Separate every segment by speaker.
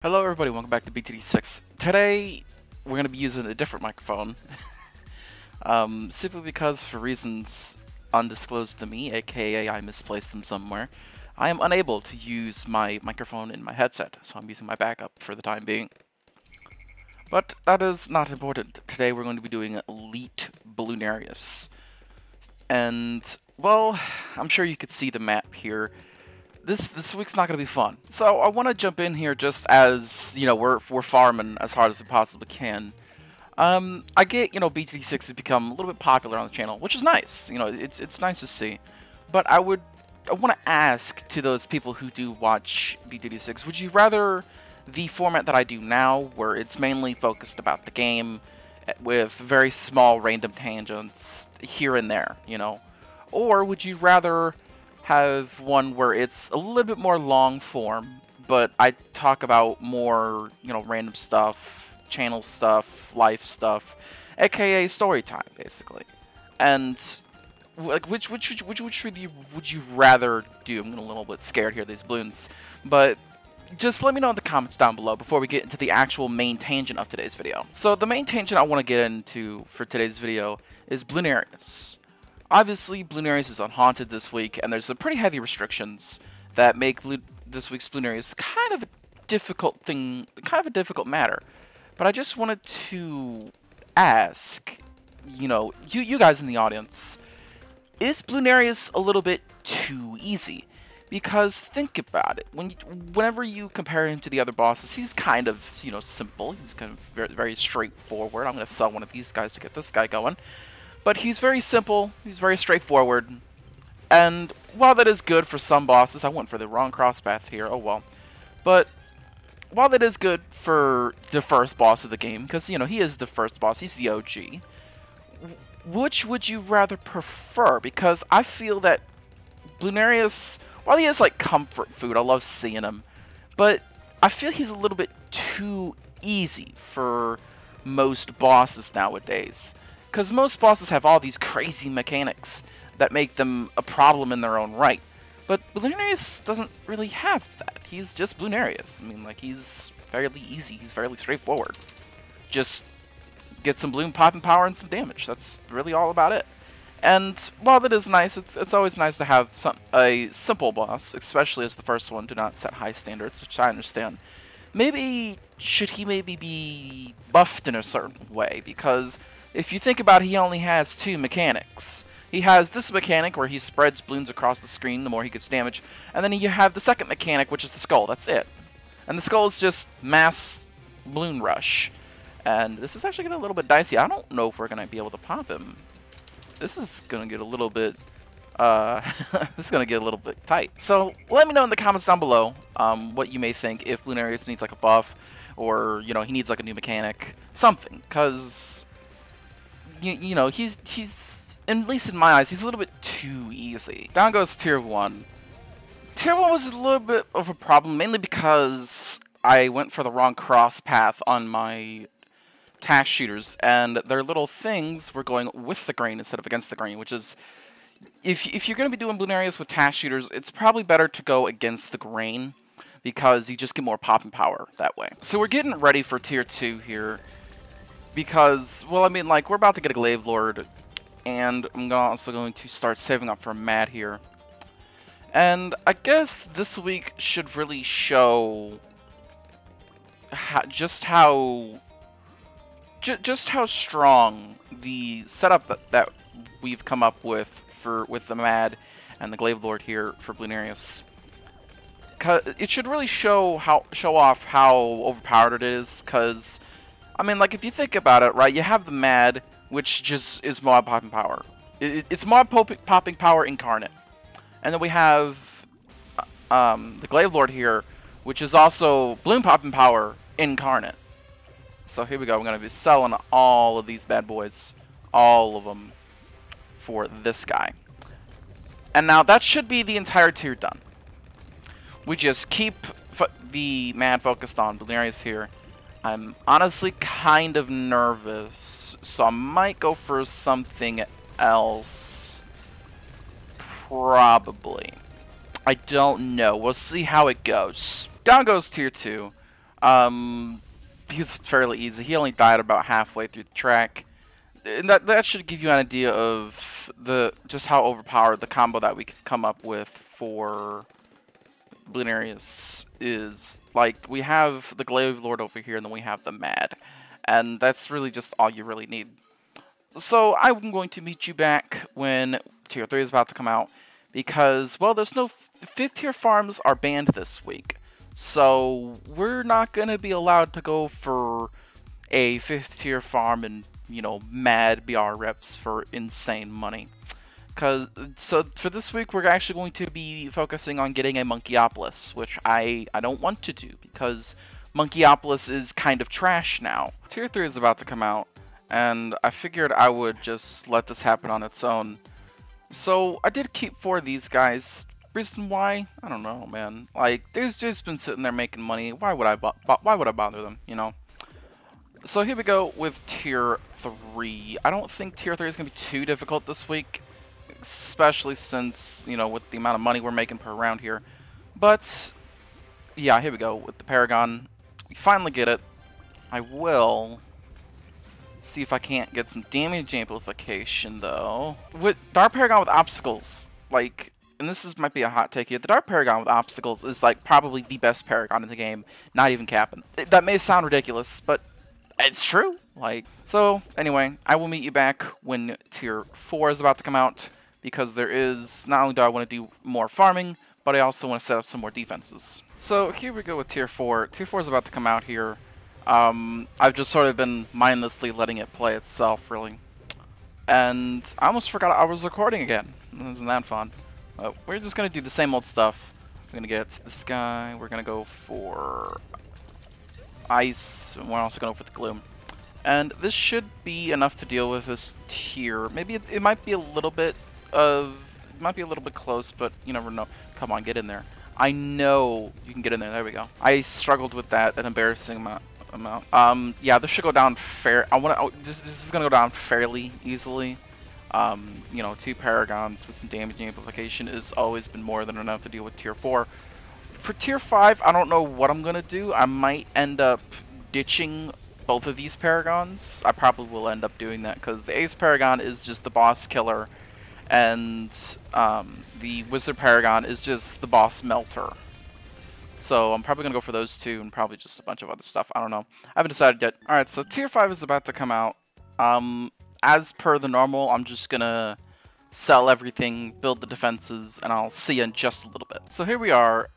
Speaker 1: Hello everybody, welcome back to BTD6. Today, we're going to be using a different microphone. Simply because for reasons undisclosed to me, aka I misplaced them somewhere, I am unable to use my microphone in my headset, so I'm using my backup for the time being. But that is not important. Today we're going to be doing Elite Bloonarius. And, well, I'm sure you could see the map here. This week's not gonna be fun. So I want to jump in here just as we're farming as hard as we possibly can. I get BT6 has become a little bit popular on the channel, which is nice. It's nice to see. But I want to ask to those people who do watch BT6, would you rather the format that I do now, where it's mainly focused about the game, with very small random tangents here and there, or would you rather have one where it's a little bit more long form, but I talk about more, random stuff, channel stuff, life stuff, aka story time, basically. And like, which would you rather do? I'm getting a little bit scared here, these balloons, but just let me know in the comments down below before we get into the actual main tangent of today's video. So the main tangent I want to get into for today's video is Bloonarius. Obviously, Bloonarius is unhaunted this week, and there's some pretty heavy restrictions that make this week's Bloonarius kind of a difficult matter. But I just wanted to ask, you guys in the audience, is Bloonarius a little bit too easy? Because think about it, whenever you compare him to the other bosses, he's kind of, simple. He's kind of very, very straightforward. I'm going to sell one of these guys to get this guy going. But he's very simple, he's very straightforward, and while that is good for some bosses, I went for the wrong crosspath here, oh well. But while that is good for the first boss of the game, because, he is the first boss, he's the OG, which would you rather prefer? Because I feel that Bloonarius, while he is like comfort food, I love seeing him, but I feel he's a little bit too easy for most bosses nowadays. Because most bosses have all these crazy mechanics that make them a problem in their own right. But Bloonarius doesn't really have that. He's just Bloonarius. I mean, like, he's fairly easy. He's fairly straightforward. Just get some bloom popping power and some damage. That's really all about it. And while that is nice, it's always nice to have a simple boss, especially as the first one. Do not set high standards, which I understand. Should he maybe be buffed in a certain way? Because if you think about it, he only has two mechanics. He has this mechanic where he spreads balloons across the screen the more he gets damage, and then you have the second mechanic, which is the skull. That's it. And the skull is just mass balloon rush. And this is actually getting a little bit dicey. I don't know if we're going to be able to pop him. This is going to get a little bit this is going to get a little bit tight. So let me know in the comments down below what you may think, if Bloonarius needs like a buff, or he needs like a new mechanic, something, because he's at least in my eyes, he's a little bit too easy. Down goes Tier 1. Tier 1 was a little bit of a problem, mainly because I went for the wrong cross path on my tax shooters, and their little things were going with the grain instead of against the grain, which is, if you're going to be doing Bloonarius with tax shooters, it's probably better to go against the grain, because you just get more pop and power that way. So we're getting ready for Tier 2 here. Because, well, I mean, like, we're about to get a Glaive Lord, and I'm also going to start saving up for Mad here. And I guess this week should really show just how strong the setup that we've come up with with the Mad and the Glaive Lord here for Bloonarius. It should really show off how overpowered it is, because I mean, like, if you think about it, right, you have the Mad, which just is mob popping power. It's mob popping power incarnate. And then we have the Glaive Lord here, which is also bloom popping power incarnate. So here we go. We're going to be selling all of these bad boys, all of them, for this guy. And now that should be the entire tier done. We just keep the Mad focused on Bloonarius here. I'm honestly kind of nervous, so I might go for something else. Probably. I don't know. We'll see how it goes. Down goes Tier 2. Um, he's fairly easy. He only died about halfway through the track. And that should give you an idea of just how overpowered the combo that we could come up with for Bloonarius is. Like, we have the Glaive Lord over here, and then we have the Mad. And that's really just all you really need. So I'm going to meet you back when Tier 3 is about to come out, because, well, there's no 5th tier farms are banned this week. So we're not going to be allowed to go for a 5th tier farm and, you know, mad BR reps for insane money. So for this week, we're actually going to be focusing on getting a Monkeyopolis, which I don't want to do, because Monkeyopolis is kind of trash now. Tier 3 is about to come out, and I figured I would just let this happen on its own. So I did keep 4 of these guys. Reason why? I don't know, man. Like, they've just been sitting there making money. Why would I bother them, you know? So here we go with Tier 3. I don't think Tier 3 is going to be too difficult this week, especially since, you know, with the amount of money we're making per round here. But, yeah, here we go with the Paragon. We finally get it. I will see if I can't get some damage amplification, though. With Dark Paragon with obstacles, like, and might be a hot take here, the Dark Paragon with obstacles is, like, probably the best Paragon in the game, not even capping. That may sound ridiculous, but it's true. Like, so, anyway, I will meet you back when Tier 4 is about to come out, because there is, not only do I want to do more farming, but I also want to set up some more defenses. So, here we go with Tier 4. Tier 4 is about to come out here. I've just sort of been mindlessly letting it play itself, really. And I almost forgot I was recording again. Isn't that fun? We're just going to do the same old stuff. We're going to get this guy. We're going to go for Ice. And we're also going to go for the Gloom. And this should be enough to deal with this tier. Maybe it might be a little bit close, but you never know. Come on, get in there. I know you can get in there. There we go. I struggled with that an embarrassing amount. Yeah, this should go down fair. This is gonna go down fairly easily. You know, 2 Paragons with some damage amplification has always been more than enough to deal with Tier 4. For Tier 5, I don't know what I'm gonna do. I might end up ditching both of these Paragons. I probably will end up doing that, because the Ace Paragon is just the boss killer, and the Wizard Paragon is just the boss melter. So I'm probably going to go for those 2 and probably just a bunch of other stuff. I don't know. I haven't decided yet. Alright, so Tier 5 is about to come out. As per the normal, I'm just going to sell everything, build the defenses, and I'll see you in just a little bit. So here we are.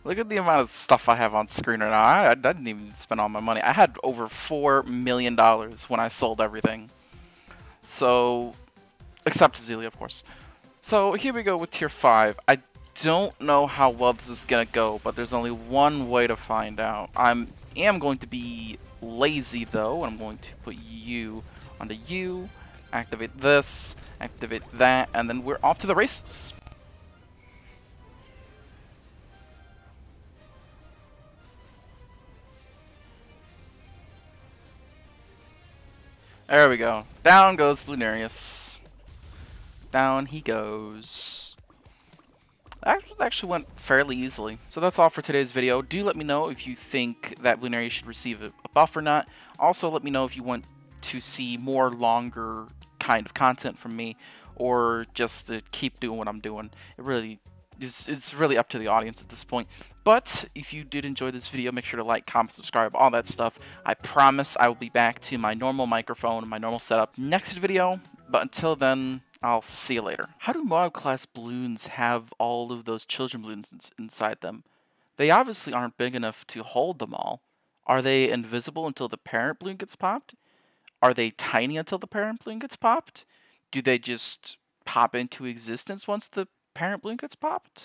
Speaker 1: Look at the amount of stuff I have on screen right now. I didn't even spend all my money. I had over $4 million when I sold everything. So, except Zelia, of course. So here we go with Tier 5. I don't know how well this is going to go, but there's only one way to find out. I am going to be lazy, though, and I'm going to put you onto you, activate this, activate that, and then we're off to the races. There we go. Down goes Bloonarius. Down he goes. That actually went fairly easily. So that's all for today's video. Do let me know if you think that Bloonarius should receive a buff or not. Also, let me know if you want to see more longer kind of content from me, or just to keep doing what I'm doing. It's really up to the audience at this point. But if you did enjoy this video, make sure to like, comment, subscribe, all that stuff. I promise I will be back to my normal microphone, my normal setup next video. But until then, I'll see you later. How do Moab class balloons have all of those children balloons inside them? They obviously aren't big enough to hold them all. Are they invisible until the parent balloon gets popped? Are they tiny until the parent balloon gets popped? Do they just pop into existence once the parent balloon gets popped?